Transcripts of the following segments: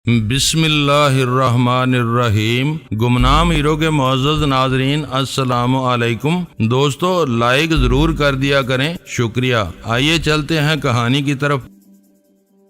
بسم اللہ الرحمن الرحیم۔ گمنام ہیرو کے معزز ناظرین السلام علیکم۔ دوستو لائک ضرور کر دیا کریں، شکریہ۔ آئیے چلتے ہیں کہانی کی طرف۔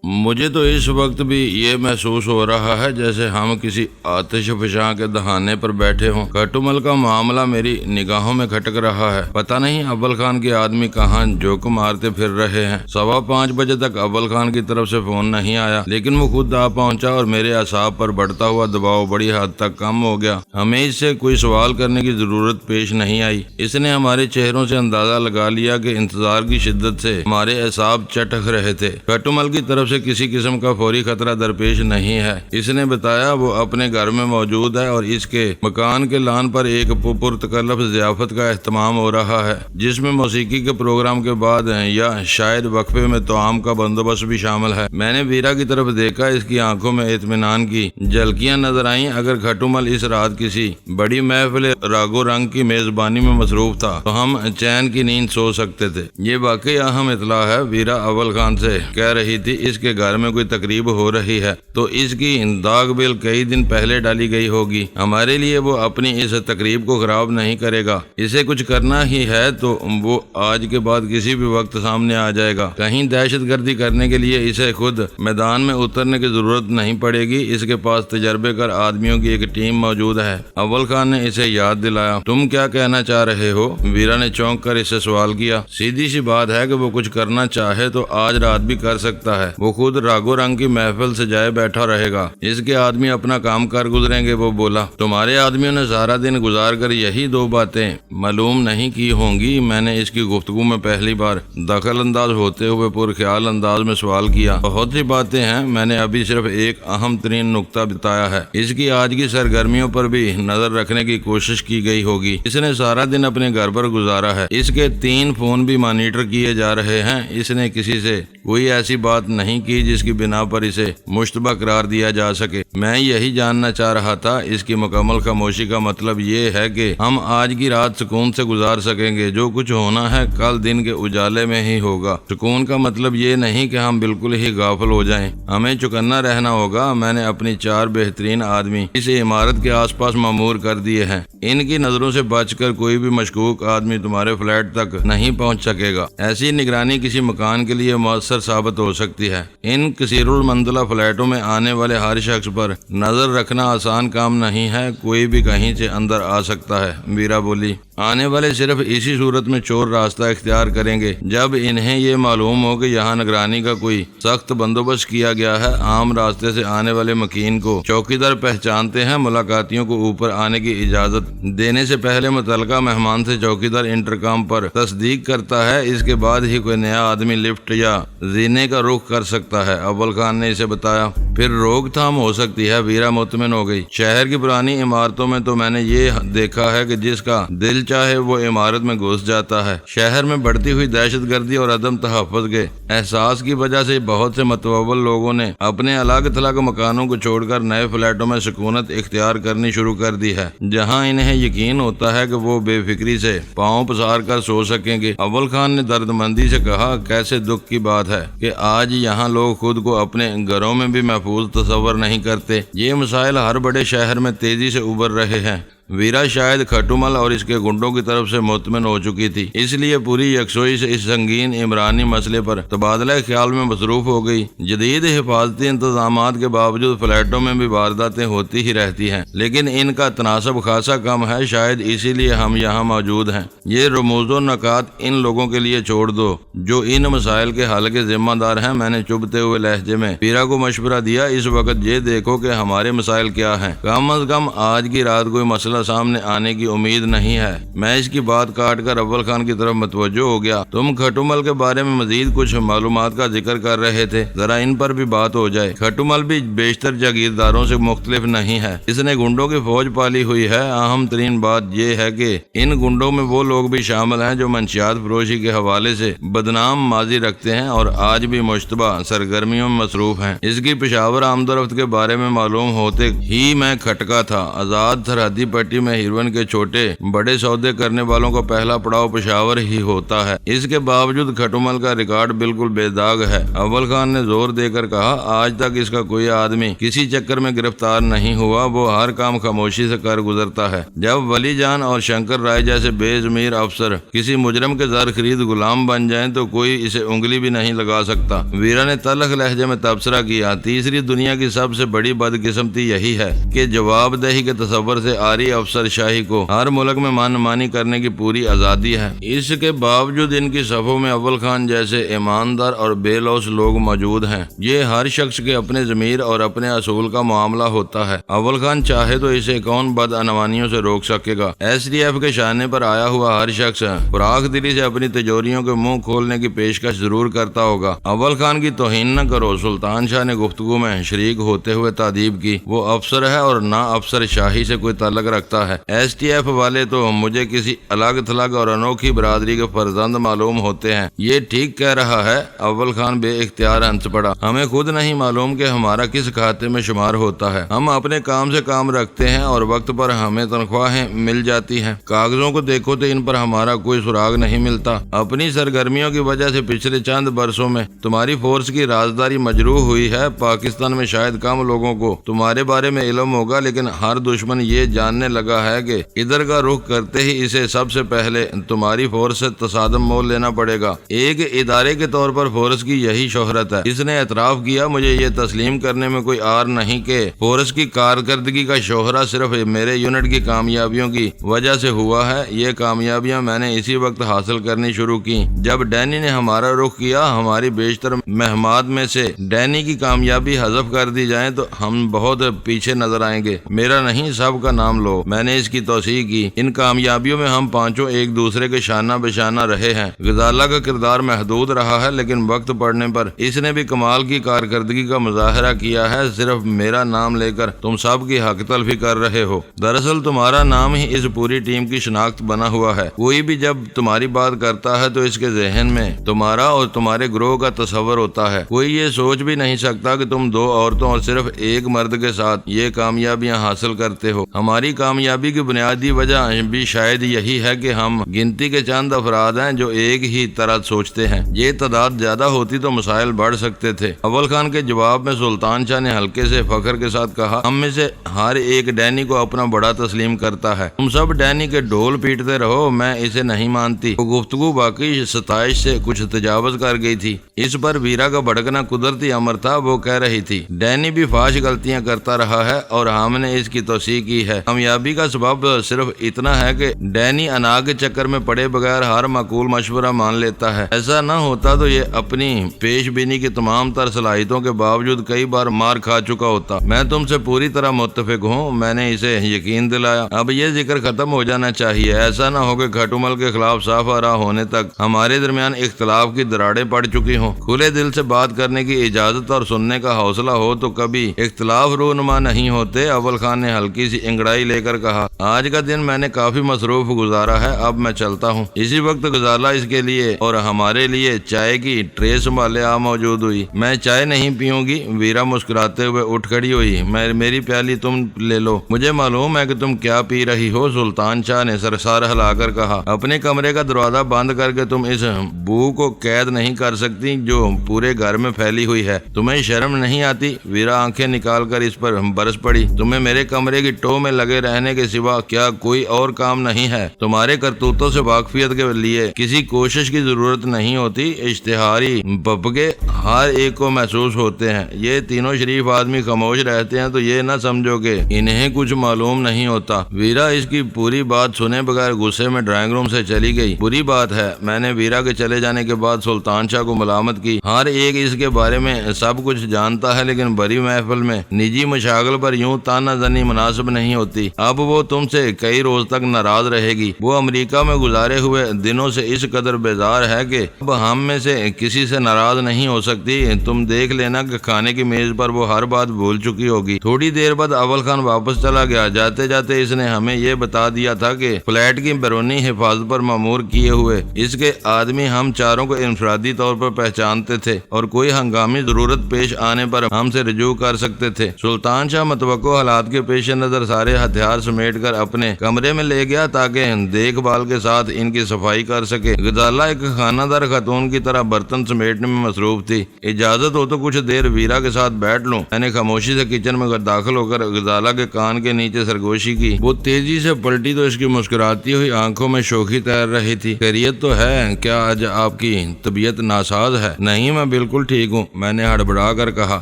مجھے تو اس وقت بھی یہ محسوس ہو رہا ہے جیسے ہم کسی آتش فشاں کے دہانے پر بیٹھے ہوں۔ کھٹومل کا معاملہ میری نگاہوں میں کھٹک رہا ہے۔ پتہ نہیں اول خان کے آدمی کہاں جوک مارتے پھر رہے ہیں۔ 5:15 بجے تک اول خان کی طرف سے فون نہیں آیا، لیکن وہ خود آ پہنچا اور میرے اعصاب پر بڑھتا ہوا دباؤ بڑی حد تک کم ہو گیا۔ ہمیں اس سے کوئی سوال کرنے کی ضرورت پیش نہیں آئی۔ اس نے ہمارے چہروں سے اندازہ لگا لیا کہ انتظار کی شدت سے ہمارے اعصاب چٹک رہے تھے۔ کھٹومل کی طرف سے کسی قسم کا فوری خطرہ درپیش نہیں ہے۔ اس نے بتایا وہ اپنے گھر میں موجود ہے اور اس کے مکان کے لان پر ایک پرتکلف ضیافت کا اہتمام ہو رہا ہے، جس میں موسیقی کے پروگرام کے بعد یا شاید وقفے میں طعام کا بندوبست بھی شامل ہے۔ میں نے ویرا کی طرف دیکھا، اس کی آنکھوں میں اطمینان کی جھلکیاں نظر آئیں۔ اگر کھٹومل اس رات کسی بڑی محفل راگو رنگ کی میزبانی میں مصروف تھا تو ہم چین کی نیند سو سکتے تھے۔ یہ واقعی اہم اطلاع ہے۔ ویرا اول خان سے کہہ رہی تھی اس کے گھر میں کوئی تقریب ہو رہی ہے تو اس کی داغ بل کئی دن پہلے ڈالی گئی ہوگی۔ ہمارے لیے وہ اپنی اس تقریب کو خراب نہیں کرے گا۔ اسے کچھ کرنا ہی ہے تو وہ آج کے بعد کسی بھی وقت سامنے آ جائے گا۔ کہیں دہشت گردی کرنے کے لیے اسے خود میدان میں اترنے کی ضرورت نہیں پڑے گی۔ اس کے پاس تجربے کار آدمیوں کی ایک ٹیم موجود ہے۔ اول خان نے اسے یاد دلایا۔ تم کیا کہنا چاہ رہے ہو؟ ویرا نے چونک کر اس سے سوال کیا۔ سیدھی سی بات ہے کہ وہ کچھ کرنا چاہے تو آج رات بھی کر سکتا ہے۔ وہ خود راگو رنگ کی محفل سے جائے بیٹھا رہے گا۔ اس کے آدمی اپنا کام کر گزریں گے۔ وہ بولا، تمہارے آدمیوں نے سارا دن گزار کر یہی 2 باتیں معلوم نہیں کی ہوں گی؟ میں نے اس کی گفتگو میں پہلی بار دخل انداز ہوتے ہوئے پرخیال انداز میں سوال کیا۔ بہت سی باتیں ہیں، میں نے ابھی صرف ایک اہم ترین نقطہ بتایا ہے۔ اس کی آج کی سرگرمیوں پر بھی نظر رکھنے کی کوشش کی گئی ہوگی۔ اس نے سارا دن اپنے گھر پر گزارا ہے۔ اس کے 3 فون بھی مانیٹر کیے جا رہے ہیں۔ اس نے کسی سے کوئی ایسی بات نہیں کی جس کی بنا پر اسے مشتبہ قرار دیا جا سکے۔ میں یہی جاننا چاہ رہا تھا۔ اس کی مکمل خاموشی کا مطلب یہ ہے کہ ہم آج کی رات سکون سے گزار سکیں گے۔ جو کچھ ہونا ہے کل دن کے اجالے میں ہی ہوگا۔ سکون کا مطلب یہ نہیں کہ ہم بالکل ہی غافل ہو جائیں۔ ہمیں چوکنا رہنا ہوگا۔ میں نے اپنی 4 بہترین آدمی اس عمارت کے آس پاس مامور کر دیے ہیں۔ ان کی نظروں سے بچ کر کوئی بھی مشکوک آدمی تمہارے فلیٹ تک نہیں پہنچ سکے گا۔ ایسی نگرانی کسی مکان کے لیے مؤثر ثابت ہو سکتی ہے۔ ان کثیر المنزلہ فلیٹوں میں آنے والے ہر شخص پر نظر رکھنا آسان کام نہیں ہے۔ کوئی بھی کہیں سے اندر آ سکتا ہے۔ ویرا بولی، آنے والے صرف اسی صورت میں چور راستہ اختیار کریں گے جب انہیں یہ معلوم ہو کہ یہاں نگرانی کا کوئی سخت بندوبست کیا گیا ہے۔ عام راستے سے آنے والے مکین کو چوکیدار پہچانتے ہیں۔ ملاقاتیوں کو اوپر آنے کی اجازت دینے سے پہلے متعلقہ مہمان سے چوکیدار انٹرکام پر تصدیق کرتا ہے۔ اس کے بعد ہی کوئی نیا آدمی لفٹ یا زینے کا رخ کر سکتا ہے۔ اول خان نے اسے بتایا۔ پھر روک تھام ہو سکتی ہے۔ ویرا مطمئن ہو گئی۔ شہر کی پرانی عمارتوں میں تو میں نے یہ دیکھا ہے کہ جس کا دل چاہے وہ عمارت میں گھس جاتا ہے۔ شہر میں بڑھتی ہوئی دہشت گردی اور عدم تحفظ کے احساس کی وجہ سے بہت سے متوول لوگوں نے اپنے الگ تھلگ مکانوں کو چھوڑ کر نئے فلیٹوں میں سکونت اختیار کرنی شروع کر دی ہے، جہاں انہیں یقین ہوتا ہے کہ وہ بے فکری سے پاؤں پسار کر سو سکیں گے۔ اول خان نے درد مندی سے کہا، کیسے دکھ کی بات ہے کہ آج یہاں لوگ خود کو اپنے گھروں میں بھی محفوظ تصور نہیں کرتے۔ یہ مسائل ہر بڑے شہر میں تیزی سے ابھر رہے ہیں۔ ویرا شاید کھٹومل اور اس کے گنڈوں کی طرف سے مطمئن ہو چکی تھی، اس لیے پوری یکسوئی سے اس سنگین عمرانی مسئلے پر تبادلہ خیال میں مصروف ہو گئی۔ جدید حفاظتی انتظامات کے باوجود فلیٹوں میں بھی وارداتیں ہوتی ہی رہتی ہیں، لیکن ان کا تناسب خاصا کم ہے۔ شاید اسی لیے ہم یہاں موجود ہیں۔ یہ رموز و نکات ان لوگوں کے لیے چھوڑ دو جو ان مسائل کے حل کے ذمہ دار ہیں۔ میں نے چبھتے ہوئے لہجے میں ویرا کو مشورہ دیا، اس وقت یہ دیکھو کہ ہمارے مسائل کیا ہیں۔ کم از کم آج کی رات کوئی مسئلہ سامنے آنے کی امید نہیں ہے۔ میں اس کی بات کاٹ کر اول خان کی طرف متوجہ ہو گیا۔ تم کھٹومل کے بارے میں مزید کچھ معلومات کا ذکر کر رہے تھے، ذرا ان پر بھی بات ہو جائے۔ کھٹومل بھی بیشتر جاگیرداروں سے مختلف نہیں ہے۔ اس نے گنڈوں کی فوج پالی ہوئی ہے۔ اہم ترین بات یہ ہے کہ ان گنڈوں میں وہ لوگ بھی شامل ہیں جو منشیات فروشی کے حوالے سے بدنام ماضی رکھتے ہیں اور آج بھی مشتبہ سرگرمیوں میں مصروف ہیں۔ اس کی پشاور آمد و رفت کے بارے میں معلوم ہوتے ہی میں کھٹکا تھا۔ آزاد سرحدی پٹی پٹی میں ہیروئن کے چھوٹے بڑے سودے کرنے والوں کا پہلا پڑاؤ پشاور ہی ہوتا ہے۔ اس کے باوجود کھٹمل کا ریکارڈ بالکل بے داغ ہے۔ اول خان نے زور دے کر کہا، آج تک اس کا کوئی آدمی کسی چکر میں گرفتار نہیں ہوا، وہ ہر کام خاموشی سے کر گزرتا ہے۔ جب ولی جان اور شنکر رائے جیسے بے ضمیر افسر کسی مجرم کے زر خرید غلام بن جائیں تو کوئی اسے انگلی بھی نہیں لگا سکتا۔ ویرا نے تلخ لہجے میں تبصرہ کیا، تیسری دنیا کی سب سے بڑی بدقسمتی یہی ہے کہ جواب دہی کے تصور سے آری افسر شاہی کو ہر ملک میں مان مانی کرنے کی پوری آزادی ہے۔ اس کے باوجود ان کی صفوں میں اول خان جیسے ایماندار اور بے لوث لوگ موجود ہیں۔ یہ ہر شخص کے اپنے ضمیر اور اپنے اصول کا معاملہ ہوتا ہے۔ اول خان چاہے تو اسے کون بدعنوانیوں سے روک سکے گا؟ ایس ڈی ایف کے شانے پر آیا ہوا ہر شخص فراخ دلی سے اپنی تجوریوں کے منہ کھولنے کی پیشکش ضرور کرتا ہوگا۔ اول خان کی توہین نہ کرو، سلطان شاہ نے گفتگو میں شریک ہوتے ہوئے تادیب کی۔ وہ افسر ہے اور نہ افسر شاہی سے کوئی تعلق رکھتا ہے۔ ایس ٹی ایف والے تو مجھے کسی الگ تھلگ اور انوکھی برادری کے فرزند معلوم ہوتے ہیں۔ یہ ٹھیک کہہ رہا ہے، اول خان بے اختیار ہنس پڑا۔ ہمیں خود نہیں معلوم کہ ہمارا کس کھاتے میں شمار ہوتا ہے۔ ہم اپنے کام سے کام رکھتے ہیں اور وقت پر ہمیں تنخواہیں مل جاتی ہیں۔ کاغذوں کو دیکھو تو ان پر ہمارا کوئی سراغ نہیں ملتا۔ اپنی سرگرمیوں کی وجہ سے پچھلے چند برسوں میں تمہاری فورس کی رازداری مجروح ہوئی ہے۔ پاکستان میں شاید کم لوگوں کو تمہارے بارے میں علم ہوگا، لیکن ہر دشمن یہ جاننے لگا ہے کہ ادھر کا رخ کرتے ہی اسے سب سے پہلے تمہاری فورس سے تصادم مول لینا پڑے گا۔ ایک ادارے کے طور پر فورس کی یہی شہرت ہے۔ اس نے اعتراف کیا، مجھے یہ تسلیم کرنے میں کوئی عار نہیں کہ فورس کی کارکردگی کا شوہرہ صرف میرے یونٹ کی کامیابیوں کی وجہ سے ہوا ہے۔ یہ کامیابیاں میں نے اسی وقت حاصل کرنی شروع کی جب ڈینی نے ہمارا رخ کیا۔ ہماری بیشتر مہمات میں سے ڈینی کی کامیابی حذف کر دی جائے تو ہم بہت پیچھے نظر آئیں گے۔ میرا نہیں، سب کا نام لو۔ میں نے اس کی توثیق کی۔ ان کامیابیوں میں ہم پانچوں ایک دوسرے کے شانہ بشانہ رہے ہیں۔ غزالہ کا کردار محدود رہا ہے، لیکن وقت پڑنے پر اس نے بھی کمال کی کارکردگی کا مظاہرہ کیا ہے۔ صرف میرا نام لے کر تم سب کی حق تلفی کر رہے ہو۔ دراصل تمہارا نام ہی اس پوری ٹیم کی شناخت بنا ہوا ہے۔ کوئی بھی جب تمہاری بات کرتا ہے تو اس کے ذہن میں تمہارا اور تمہارے گروہ کا تصور ہوتا ہے۔ کوئی یہ سوچ بھی نہیں سکتا کہ تم دو عورتوں اور صرف ایک مرد کے ساتھ یہ کامیابیاں حاصل کرتے ہو۔ ہماری کامیابی کی بنیادی وجہ بھی شاید یہی ہے کہ ہم گنتی کے چند افراد ہیں جو ایک ہی طرح سوچتے ہیں۔ یہ تعداد زیادہ ہوتی تو مسائل بڑھ سکتے تھے۔ اول خان کے جواب میں سلطان شاہ نے ہلکے سے فخر کے ساتھ کہا، ہم میں سے ہر ایک ڈینی کو اپنا بڑا تسلیم کرتا ہے۔ تم سب ڈینی کے ڈھول پیٹتے رہو، میں اسے نہیں مانتی۔ وہ گفتگو باقی ستائش سے کچھ تجاوز کر گئی تھی۔ اس پر ویرا کا بھڑکنا قدرتی امر تھا۔ وہ کہہ رہی تھی، ڈینی بھی فاش غلطیاں کرتا رہا ہے اور ہم نے اس کی توثیق کی ہے۔ کامیابی کا سبب صرف اتنا ہے کہ ڈینی انا کے چکر میں پڑے بغیر ہر معقول مشورہ مان لیتا ہے۔ ایسا نہ ہوتا تو یہ اپنی پیش بینی کی تمام تر صلاحیتوں کے باوجود کئی بار مار کھا چکا ہوتا۔ میں تم سے پوری طرح متفق ہوں، میں نے اسے یقین دلایا۔ اب یہ ذکر ختم ہو جانا چاہیے۔ ایسا نہ ہو کہ کھٹمل کے خلاف صاف آرا ہونے تک ہمارے درمیان اختلاف کی دراڑیں پڑ چکی ہوں۔ کھلے دل سے بات کرنے کی اجازت اور سننے کا حوصلہ ہو تو کبھی اختلاف رونما نہیں ہوتے۔ اول خان نے ہلکی سی انگڑائی لے کر کہا، آج کا دن میں نے کافی مصروف گزارا ہے، اب میں چلتا ہوں۔ اسی وقت غزالہ اس کے لیے اور ہمارے لیے چائے کی ٹرے سنبھالے آ موجود ہوئی۔ میں چائے نہیں پیوں گی، ویرا مسکراتے ہوئے اٹھ کھڑی ہوئی۔ میری پیالی تم لے لو، مجھے معلوم ہے کہ تم کیا پی رہی ہو، سلطان شاہ نے سر ہلا کر کہا۔ اپنے کمرے کا دروازہ بند کر کے تم اس بو کو قید نہیں کر سکتی جو پورے گھر میں پھیلی ہوئی ہے۔ تمہیں شرم نہیں آتی؟ ویرا آنکھیں نکال کر اس پر برس پڑی۔ تمہیں میرے کمرے کی ٹو میں لگے رہنے کے سوا کیا کوئی اور کام نہیں ہے؟ تمہارے کرتوتوں سے واقفیت کے لیے کسی کوشش کی ضرورت نہیں ہوتی۔ اشتہاری ببگے ہر ایک کو محسوس ہوتے ہیں۔ یہ تینوں شریف آدمی خاموش رہتے ہیں تو یہ نہ سمجھو کہ انہیں کچھ معلوم نہیں ہوتا۔ ویرا اس کی پوری بات سنے بغیر غصے میں ڈرائنگ روم سے چلی گئی۔ بری بات ہے، میں نے ویرا کے چلے جانے کے بعد سلطان شاہ کو ملامت کی۔ ہر ایک اس کے بارے میں سب کچھ جانتا ہے، لیکن بڑی محفل میں نجی مشاغل پر یوں تانا زنی مناسب نہیں ہوتی۔ اب وہ تم سے کئی روز تک ناراض رہے گی۔ وہ امریکہ میں گزارے ہوئے دنوں سے اس قدر بیزار ہے کہ اب ہم میں سے کسی سے ناراض نہیں ہو سکتی۔ تم دیکھ لینا کہ کھانے کی میز پر وہ ہر بات بھول چکی ہوگی۔ تھوڑی دیر بعد اول خان واپس چلا گیا۔ جاتے جاتے اس نے ہمیں یہ بتا دیا تھا کہ فلیٹ کی بیرونی حفاظت پر مامور کیے ہوئے اس کے آدمی ہم چاروں کو انفرادی طور پر پہچانتے تھے اور کوئی ہنگامی ضرورت پیش آنے پر ہم سے رجوع کر سکتے تھے۔ سلطان شاہ متوقع حالات کے پیش نظر سارے ہتھیار ہتھیار سمیٹ کر اپنے کمرے میں لے گیا تاکہ دیکھ بھال کے ساتھ ان کی صفائی کر سکے۔ غزالہ ایک خانہ دار خاتون کی طرح برتن سمیٹنے میں مصروف تھی۔ اجازت ہو تو کچھ دیر ویرا کے ساتھ بیٹھ لوں؟ میں نے خاموشی سے کچن میں داخل ہو کر غزالہ کے کان کے نیچے سرگوشی کی۔ وہ تیزی سے پلٹی تو اس کی مسکراتی ہوئی آنکھوں میں شوخی تیر رہی تھی۔ خیریت تو ہے؟ کیا آج آپ کی طبیعت ناساز ہے؟ نہیں، میں بالکل ٹھیک ہوں، میں نے ہڑبڑا کر کہا۔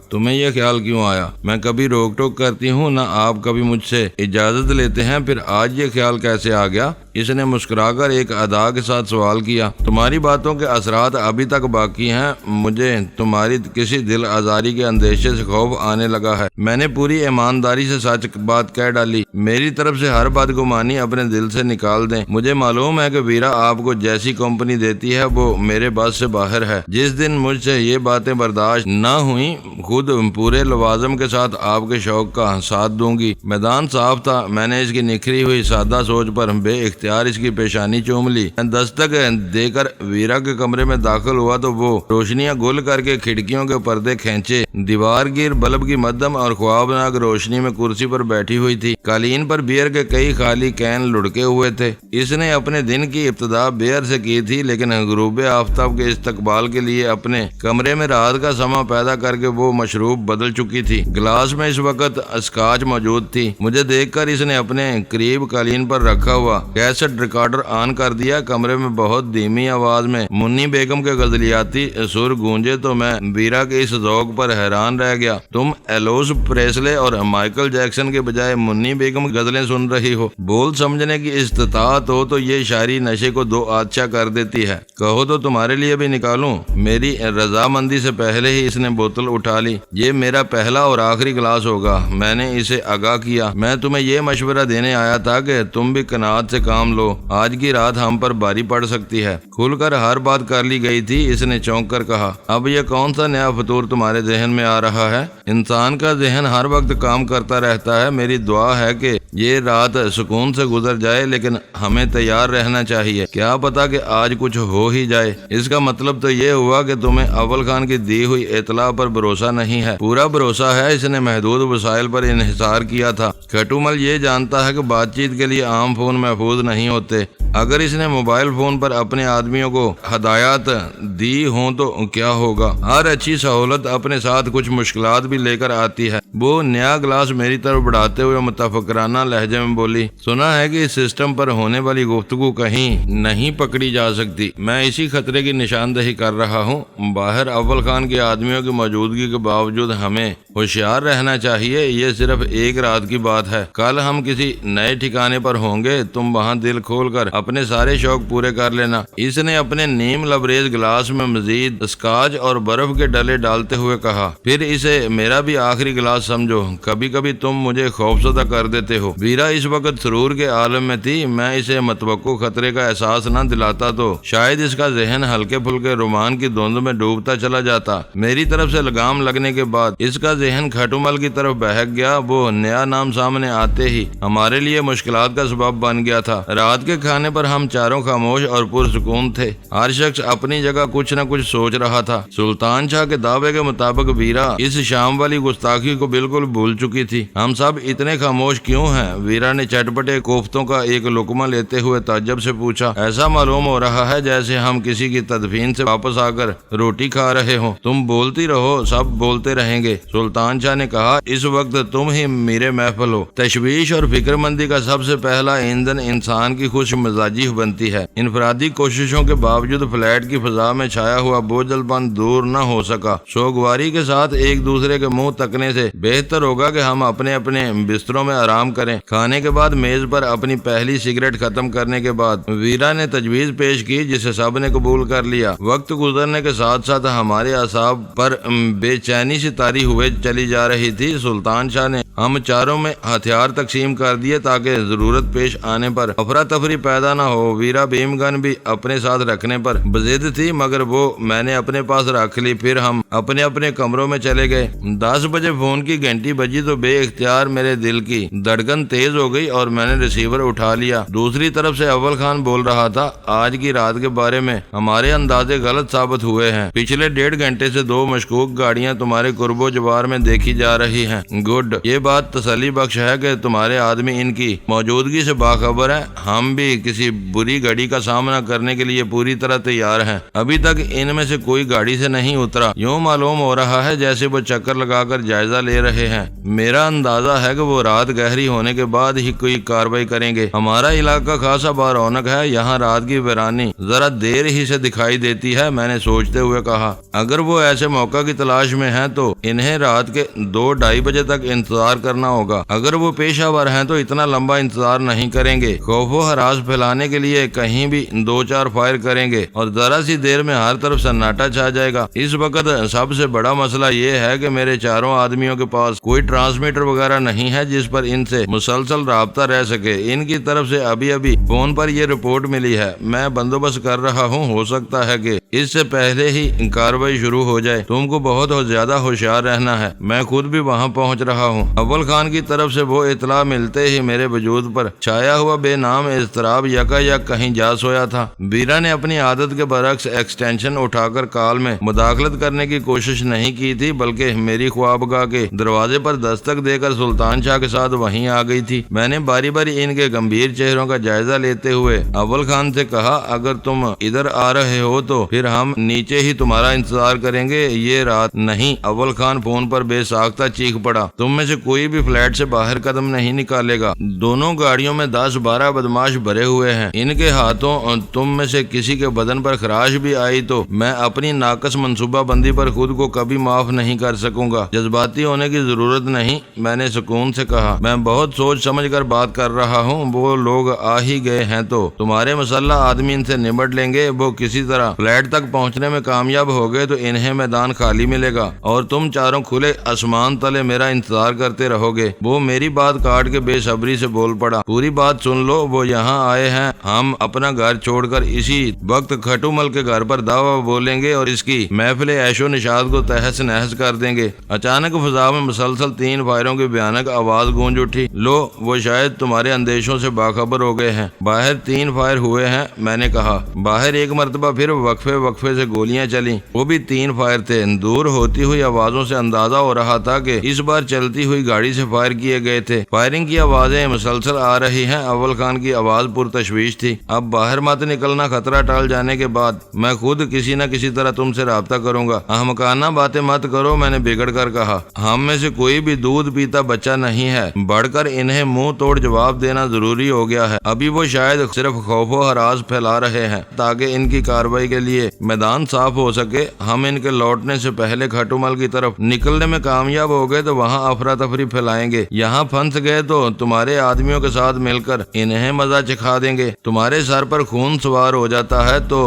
تمہیں یہ خیال کیوں آیا؟ میں کبھی روک ٹوک کرتی ہوں نہ آپ کبھی مجھ سے اجازت لیتے ہیں، پھر آج یہ خیال کیسے آ گیا؟ اس نے مسکرا کر ایک ادا کے ساتھ سوال کیا۔ تمہاری باتوں کے اثرات ابھی تک باقی ہیں، مجھے تمہاری کسی دل آزاری کے اندیشے سے خوف آنے لگا ہے۔ میں نے پوری ایمانداری سے سچ بات کہہ ڈالی۔ میری طرف سے ہر بات گمانی اپنے دل سے نکال دیں۔ مجھے معلوم ہے کہ ویرا آپ کو جیسی کمپنی دیتی ہے وہ میرے بس سے باہر ہے۔ جس دن مجھ سے یہ باتیں برداشت نہ ہوئیں، خود پورے لوازم کے ساتھ آپ کے شوق کا ساتھ دوں گی۔ میدان صاف تھا۔ میں نے اس کی نکھری ہوئی سادہ سوچ پر بے اختیار اس کی پیشانی چوم لی۔ دستک دے کر ویرا کے کمرے میں داخل ہوا تو وہ روشنیاں گل کر کے کھڑکیوں کے پردے کھینچے، دیوار گیر بلب کی مدھم اور خوابناک روشنی میں کرسی پر بیٹھی ہوئی تھی۔ قالین پر بیئر کے کئی خالی کین لڑکے ہوئے تھے۔ اس نے اپنے دن کی ابتدا بیئر سے کی تھی، لیکن غروب آفتاب کے استقبال کے لیے اپنے کمرے میں رات کا سما پیدا کر کے وہ مشروب بدل چکی تھی۔ گلاس میں اس وقت اسکاچ موجود تھی۔ مجھے دیکھ کر اس نے اپنے قریب قالین پر رکھا ہوا کیسٹ ریکارڈر آن کر دیا۔ کمرے میں بہت دھیمی آواز میں منی بیگم کے غزلیاتی سر گونجے تو میں ویرا کے اس ذوق پر حیران رہ گیا۔ تم ایلوس پریسلے اور مائیکل جیکسن کے بجائے منی بیگم غزلیں سن رہی ہو؟ بول سمجھنے کی استطاعت ہو تو یہ شاعری نشے کو دو آدشا کر دیتی ہے۔ کہو تو تمہارے لیے بھی نکالوں؟ میری رضامندی سے پہلے ہی اس نے بوتل اٹھا لی۔ یہ میرا پہلا اور آخری گلاس ہوگا، میں نے اسے آگاہ کیا۔ میں تمہیں یہ مشورہ دینے آیا تھا کہ تم بھی قناعت سے کام لو، آج کی رات ہم پر باری پڑ سکتی ہے۔ کھل کر ہر بات کر لی گئی تھی، اس نے چونک کر کہا۔ اب یہ کون سا نیا فطور تمہارے ذہن میں آ رہا ہے؟ انسان کا ذہن ہر وقت کام کرتا رہتا ہے۔ میری دعا ہے کہ یہ رات سکون سے گزر جائے، لیکن ہمیں تیار رہنا چاہیے، کیا پتا کہ آج کچھ ہو ہی جائے۔ اس کا مطلب تو یہ ہوا کہ تمہیں اول خان کی دی ہوئی اطلاع پر بھروسہ نہیں ہے؟ پورا بھروسہ ہے، اس نے محدود وسائل پر انحصار کیا تھا۔ کھٹومل یہ جانتا ہے کہ بات چیت کے لیے عام فون محفوظ نہیں ہوتے۔ اگر اس نے موبائل فون پر اپنے آدمیوں کو ہدایات دی ہوں تو کیا ہوگا؟ ہر اچھی سہولت اپنے ساتھ کچھ مشکلات بھی لے کر آتی ہے۔ وہ نیا گلاس میری طرف بڑھاتے ہوئے متفکرانہ لہجے میں بولی۔ سنا ہے کہ اس سسٹم پر ہونے والی گفتگو کہیں نہیں پکڑی جا سکتی۔ میں اسی خطرے کی نشاندہی کر رہا ہوں۔ باہر اول خان کے آدمیوں کی موجودگی کے باوجود ہمیں ہوشیار رہنا چاہیے۔ یہ صرف ایک رات کی بات ہے، کل ہم کسی نئے ٹھکانے پر ہوں گے۔ تم وہاں دل کھول کر اپنے سارے شوق پورے کر لینا۔ اس نے اپنے نیم لبریز گلاس میں مزید اسکاچ اور برف کے ڈلے ڈالتے ہوئے کہا۔ پھر اسے میرا بھی آخری گلاس سمجھو، کبھی کبھی تم مجھے خوفزدہ کر دیتے ہو۔ ویرا اس وقت سرور کے عالم میں تھی۔ میں اسے متوقع خطرے کا احساس نہ دلاتا تو شاید اس کا ذہن ہلکے پھلکے رومان کی دھند میں ڈوبتا چلا جاتا۔ میری طرف سے لگام لگنے کے بعد اس کا ذہن کھٹومل کی طرف بہک گیا۔ وہ نیا نام سامنے آتے ہی ہمارے لیے مشکلات کا سبب بن گیا تھا۔ رات کے کھانے پر ہم چاروں خاموش اور پرسکون تھے۔ ہر شخص اپنی جگہ کچھ نہ کچھ سوچ رہا تھا۔ سلطان شاہ کے دعوے کے مطابق ویرا اس شام والی گستاخی کو بالکل بھول چکی تھی۔ ہم سب اتنے خاموش کیوں ہیں؟ ویرا نے چٹپٹے کوفتوں کا ایک لقمہ لیتے ہوئے تعجب سے پوچھا۔ ایسا معلوم ہو رہا ہے جیسے ہم کسی کی تدفین سے واپس آ کر روٹی کھا رہے ہوں۔ تم بولتی رہو، سب بولتے رہیں گے، سلطان شاہ نے کہا۔ اس وقت تم ہی میرے محفل ہو۔ تشویش اور فکر مندی کا سب سے پہلا ایندھن انسان کی خوش مزاجی بنتی ہے۔ انفرادی کوششوں کے باوجود فلیٹ کی فضا میں چھایا ہوا بوجھل پن دور نہ ہو سکا۔ سوگواری کے ساتھ ایک دوسرے کے منہ تکنے سے بہتر ہوگا کہ ہم اپنے اپنے بستروں میں آرام کریں۔ کھانے کے بعد میز پر اپنی پہلی سگریٹ ختم کرنے کے بعد ویرا نے تجویز پیش کی، جسے سب نے قبول کر لیا۔ وقت گزرنے کے ساتھ ساتھ ہمارے اعصاب پر بے چینی سی طاری ہوئے چلی جا رہی تھی۔ سلطان شاہ نے ہم چاروں میں ہتھیار تقسیم کر دیے تاکہ ضرورت پیش آنے پر افراتفری پیدا پیدا نہ ہو۔ ویرا بھیم گن بھی اپنے ساتھ رکھنے پر بضد تھی، مگر وہ میں نے اپنے پاس رکھ لی۔ پھر ہم اپنے اپنے کمروں میں چلے گئے۔ 10 بجے فون کی گھنٹی بجی تو بے اختیار میرے دل کی دھڑکن تیز ہو گئی اور میں نے ریسیور اٹھا لیا۔ دوسری طرف سے اول خان بول رہا تھا، آج کی رات کے بارے میں ہمارے اندازے غلط ثابت ہوئے ہیں۔ پچھلے 1.5 گھنٹے سے 2 مشکوک گاڑیاں تمہارے قرب و جوار میں دیکھی جا رہی ہیں۔ گڈ، یہ بات تسلی بخش ہے کہ تمہارے آدمی ان کی موجودگی سے باخبر ہے۔ ہم بھی کسی بری گھڑی کا سامنا کرنے کے لیے پوری طرح تیار ہیں۔ ابھی تک ان میں سے کوئی گاڑی سے نہیں اترا۔ یوں معلوم ہو رہا ہے جیسے وہ چکر لگا کر جائزہ لے رہے ہیں۔ میرا اندازہ ہے کہ وہ رات گہری ہونے کے بعد ہی کوئی کارروائی کریں گے۔ ہمارا علاقہ خاصا بارونق ہے، یہاں رات کی ویرانی ذرا دیر ہی سے دکھائی دیتی ہے۔ میں نے سوچتے ہوئے کہا، اگر وہ ایسے موقع کی تلاش میں ہیں تو انہیں رات کے 2-2:30 بجے تک انتظار کرنا ہوگا۔ اگر وہ پیشہ ور ہیں تو اتنا لمبا انتظار نہیں کریں گے۔ خوف و ہراس پھیلانے کے لیے کہیں بھی 2-4 فائر کریں گے اور ذرا سی دیر میں ہر طرف سناٹا چھا جائے گا۔ اس وقت سب سے بڑا مسئلہ یہ ہے کہ میرے چاروں آدمیوں کے پاس کوئی ٹرانسمیٹر وغیرہ نہیں ہے جس پر ان سے مسلسل رابطہ رہ سکے۔ ان کی طرف سے ابھی فون پر یہ رپورٹ ملی ہے۔ میں بندوبست کر رہا ہوں، ہو سکتا ہے کہ اس سے پہلے ہی کارروائی شروع ہو جائے۔ تم کو بہت زیادہ ہوشیار رہنا ہے۔ میں خود بھی وہاں پہنچ رہا ہوں۔ اول خان کی طرف سے وہ اطلاع ملتے ہی میرے وجود پر چھایا ہوا بے نام اضطراب یکایک کہیں جا سویا تھا۔ ویرا نے اپنی عادت کے برعکس ایکسٹینشن اٹھا کر کال میں مداخلت کرنے کی کوشش نہیں کی تھی، بلکہ میری خوابگاہ کے دروازے پر دستک دے کر سلطان شاہ کے ساتھ وہیں آ گئی تھی۔ میں نے باری باری ان کے گمبھیر چہروں کا جائزہ لیتے ہوئے اول خان سے کہا، اگر تم ادھر آ رہے ہو تو پھر ہم نیچے ہی تمہارا انتظار کریں گے، یہ رات نہیں۔ اول خان فون پر بے ساختہ چیخ پڑا، تم میں سے کوئی بھی فلیٹ سے باہر قدم نہیں نکالے گا۔ دونوں گاڑیوں میں 10-12 بدماش بھرے ہوئے ہیں۔ ان کے ہاتھوں تم میں سے کسی کے بدن پر خراش بھی آئی تو میں اپنی ناقص منصوبہ بندی پر خود کو کبھی معاف نہیں کر سکوں گا۔ جذباتی ہونے کی ضرورت نہیں، میں نے سکون سے کہا۔ میں بہت سوچ سمجھ کر بات کر رہا ہوں۔ وہ لوگ آ ہی گئے ہیں تو تمہارے مسلح آدمی ان سے نمٹ لیں گے۔ وہ کسی طرح فلیٹ تک پہنچنے میں کامیاب ہو گئے تو انہیں میدان خالی ملے گا اور تم چاروں کھلے آسمان تلے میرا انتظار کرتے رہو گے۔ وہ میری بات کاٹ کے بے صبری سے بول پڑا، پوری بات سن لو، وہ یہاں آئے ہیں، ہم اپنا گھر چھوڑ کر اسی وقت کھٹو مل کے گھر پر دعویٰ بولیں گے اور اس کی محفل عیش و نشاط کو تہس نہس کر دیں گے۔ اچانک فضا میں مسلسل 3 فائروں کی بھیانک آواز گونج اٹھی۔ لو، وہ شاید تمہارے اندیشوں سے باخبر ہو گئے ہیں۔ باہر 3 فائر ہوئے ہیں، میں نے کہا۔ باہر ایک مرتبہ پھر وقفے سے گولیاں چلیں، وہ بھی 3 فائر تھے۔ دور ہوتی ہوئی آوازوں سے اندازہ ہو رہا تھا کہ اس بار چلتی ہوئی گاڑی سے فائر کیے گئے تھے۔ فائرنگ کی آوازیں مسلسل آ رہی ہیں۔ اول خان کی آواز پرتشویش تھی، اب باہر مت نکلنا، خطرہ ٹال جانے کے بعد میں خود کسی نہ کسی طرح تم سے رابطہ کروں گا۔ احمقانہ باتیں مت کرو، میں نے بگڑ کر کہا۔ ہم میں سے کوئی بھی دودھ پیتا بچہ نہیں ہے، بڑھ کر انہیں منہ توڑ جواب دینا ضروری ہو گیا ہے۔ ابھی وہ شاید صرف خوف و ہراس پھیلا رہے ہیں تاکہ ان کی کارروائی کے لیے میدان صاف ہو سکے۔ ہم ان کے لوٹنے سے پہلے کھٹومل کی طرف نکلنے میں کامیاب ہو گئے تو وہاں افراتفری پھیلائیں گے۔ یہاں پھنس گئے تو تمہارے آدمیوں کے ساتھ مل کر انہیں مزہ چکھا دیں گے۔ تمہارے سر پر خون سوار ہو جاتا ہے تو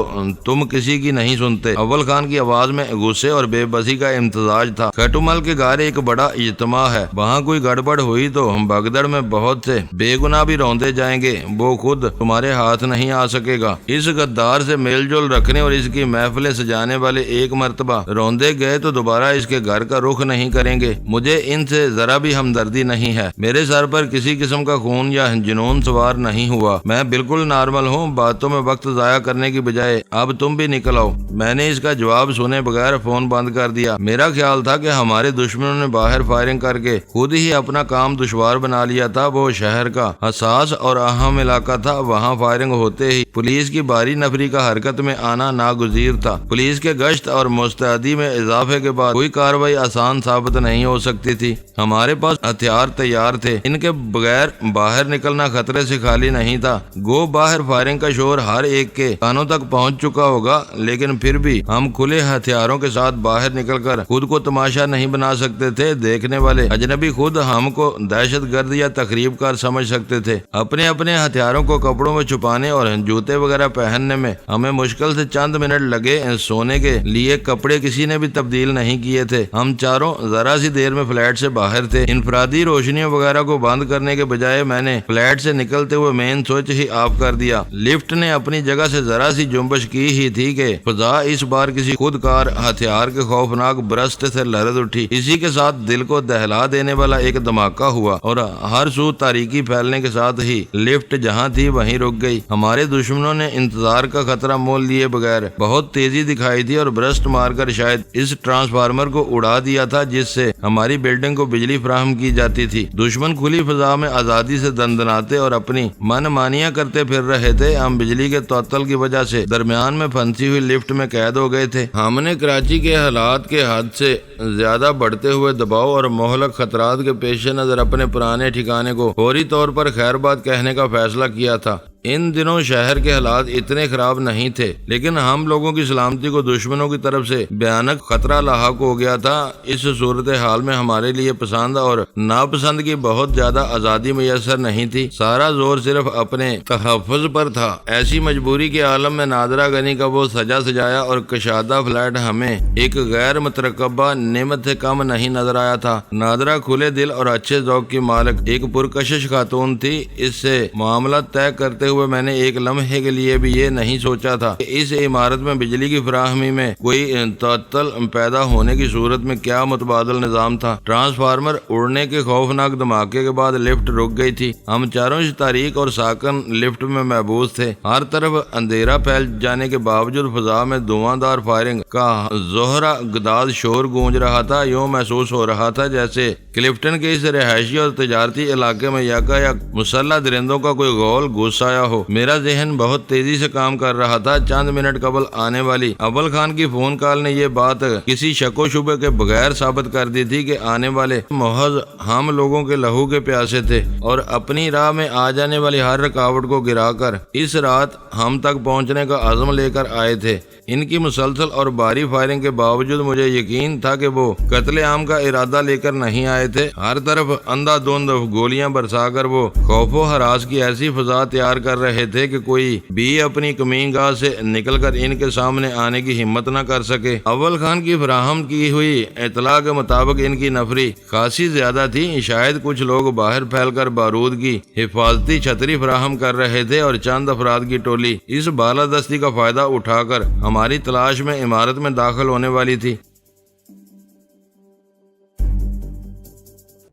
تم کسی کی نہیں سنتے۔ اول خان کی آواز میں غصے اور بے بسی کا امتزاج تھا۔ کھٹومل کے گھر ایک بڑا اجتماع ہے، وہاں کوئی گڑبڑ ہوئی تو بگدڑ میں بہت سے بے گناہ بھی روندے جائیں گے، وہ خود تمہارے ہاتھ نہیں آ سکے گا۔ اس غدار سے میل جول رکھنے اور اس کی محفلیں سجانے والے ایک مرتبہ روندے گئے تو دوبارہ اس کے گھر کا رخ نہیں کریں گے۔ مجھے ان سے ذرا بھی ہمدردی نہیں ہے۔ میرے سر پر کسی قسم کا خون یا جنون سوار نہیں ہوا، میں بالکل نارمل ہوں۔ باتوں میں وقت ضائع کرنے کی بجائے اب تم بھی نکل آؤ۔ میں نے اس کا جواب سنے بغیر فون بند کر دیا۔ میرا خیال تھا کہ ہمارے دشمنوں نے باہر فائرنگ کر کے خود ہی اپنا کام دشوار بنا لیا تھا۔ وہ شہر کا حساس اور اہم علاقہ تھا، وہاں فائرنگ ہوتے ہی پولیس کی باری نفری کا حرکت میں آنا ناگزیر تھا۔ پولیس کے گشت اور مستعدی میں اضافے کے بعد کوئی کارروائی آسان ثابت نہیں ہو سکتی تھی۔ ہمارے پاس ہتھیار تیار تھے، ان کے بغیر باہر نکلنا خطرے سے خالی نہیں تھا۔ گو باہر فائرنگ کا شور ہر ایک کے کانوں تک پہنچ چکا ہوگا، لیکن پھر بھی ہم کھلے ہتھیاروں کے ساتھ باہر نکل کر خود کو تماشا نہیں بنا سکتے تھے۔ دیکھنے والے اجنبی خود ہم کو دہشت گرد یا تخریب کار سمجھ سکتے تھے۔ اپنے اپنے ہتھیاروں کو کپڑوں میں چھپانے اور جوتے وغیرہ پہننے میں ہمیں مشکل سے چند منٹ لگے۔ سونے کے لیے کپڑے کسی نے بھی تبدیل نہیں کیے تھے۔ ہم چاروں ذرا سی دیر میں فلیٹ سے باہر تھے۔ انفرادی روشنیوں وغیرہ کو بند کرنے کے بجائے میں نے فلیٹ سے نکلتے ہوئے مین سوئچ ہی آف کر دیا۔ لفٹ نے اپنی جگہ سے ذرا سی جنبش کی ہی تھی کہ فضا اس بار کسی خود کار ہتھیار کے خوفناک برسٹ سے لرز اٹھی۔ اسی کے ساتھ دل کو دہلا دینے والا ایک دھماکہ ہوا اور ہر سو تاریکی پھیلنے کے ساتھ ہی لفٹ جہاں تھی وہیں رک گئی۔ ہمارے دشمنوں نے انتظار کا خطرہ مول لیے بغیر بہت تیزی دکھائی تھی اور برسٹ مار کر شاید اس ٹرانسفارمر کو اڑا دیا تھا جس سے ہماری بلڈنگ کو بجلی فراہم کی جاتی تھی۔ دشمن کھلی فضا میں آزادی سے دندناتے اور اپنی من مانیاں کرتے پھر رہے تھے۔ ہم بجلی کے تعطل کی وجہ سے درمیان میں پھنسی ہوئی لفٹ میں قید ہو گئے تھے۔ ہم نے کراچی کے حالات کے حد سے زیادہ بڑھتے ہوئے دباؤ اور مہلک خطرات کے پیش نظر اپنے پرانے ٹھکانے کو فوری طور پر خیر بات کہنے کا فیصلہ کیا تھا۔ ان دنوں شہر کے حالات اتنے خراب نہیں تھے، لیکن ہم لوگوں کی سلامتی کو دشمنوں کی طرف سے بھیانک خطرہ لاحق ہو گیا تھا۔ اس صورتحال میں ہمارے لیے پسند اور ناپسند کی بہت زیادہ آزادی میسر نہیں تھی۔ سارا زور صرف اپنے تحفظ پر تھا۔ ایسی مجبوری کے عالم میں نادرہ گنی کا وہ سجا سجایا اور کشادہ فلیٹ ہمیں ایک غیر مترقبہ نعمت سے کم نہیں نظر آیا تھا۔ نادرہ کھلے دل اور اچھے ذوق کی مالک ایک پرکشش خاتون تھی۔ اس سے معاملہ طے کرتے ہوئے میں نے ایک لمحے کے لیے بھی یہ نہیں سوچا تھا کہ اس عمارت میں بجلی کی فراہمی میں کوئی تعطل پیدا ہونے کی صورت میں کیا متبادل نظام تھا۔ ٹرانسفارمر اڑنے کے خوفناک دھماکے کے بعد لفٹ رک گئی تھی۔ ہم چاروں سے تاریک اور ساکن لفٹ میں محبوس تھے۔ ہر طرف اندھیرا پھیل جانے کے باوجود فضا میں دھواں دار فائرنگ کا زہرہ گداز شور گونج رہا تھا۔ یوں محسوس ہو رہا تھا جیسے کلفٹن کے اس رہائشی اور تجارتی علاقے میں یکایک مسلح درندوں کا کوئی غول گھس آیا ہو۔ میرا ذہن بہت تیزی سے کام کر رہا تھا۔ چند منٹ قبل آنے والی اول خان کی فون کال نے یہ بات کسی شک و شبے کے بغیر ثابت کر دی تھی کہ آنے والے محض ہم لوگوں کے لہو کے پیاسے تھے اور اپنی راہ میں آ جانے والی ہر رکاوٹ کو گرا کر اس رات ہم تک پہنچنے کا عزم لے کر آئے تھے۔ ان کی مسلسل اور بھاری فائرنگ کے باوجود مجھے یقین تھا کہ وہ قتل عام کا ارادہ لے کر نہیں آئے تھے۔ ہر طرف اندھا دھند گولیاں برسا کر وہ خوف و ہراس کی ایسی فضا تیار کر رہے تھے کہ کوئی بھی اپنی کمین گاہ سے نکل کر ان کے سامنے آنے کی ہمت نہ کر سکے۔ اول خان کی فراہم کی ہوئی اطلاع کے مطابق ان کی نفری خاصی زیادہ تھی۔ شاید کچھ لوگ باہر پھیل کر بارود کی حفاظتی چھتری فراہم کر رہے تھے اور چند افراد کی ٹولی اس بالادستی کا فائدہ اٹھا کر ہماری تلاش میں عمارت میں داخل ہونے والی تھی۔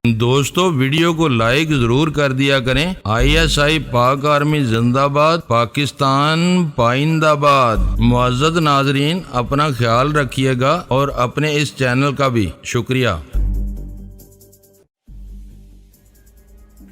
دوستو ویڈیو کو لائک ضرور کر دیا کریں۔ ISI پاک آرمی زندہ باد، پاکستان پائندہ باد۔ معزز ناظرین اپنا خیال رکھیے گا اور اپنے اس چینل کا بھی شکریہ۔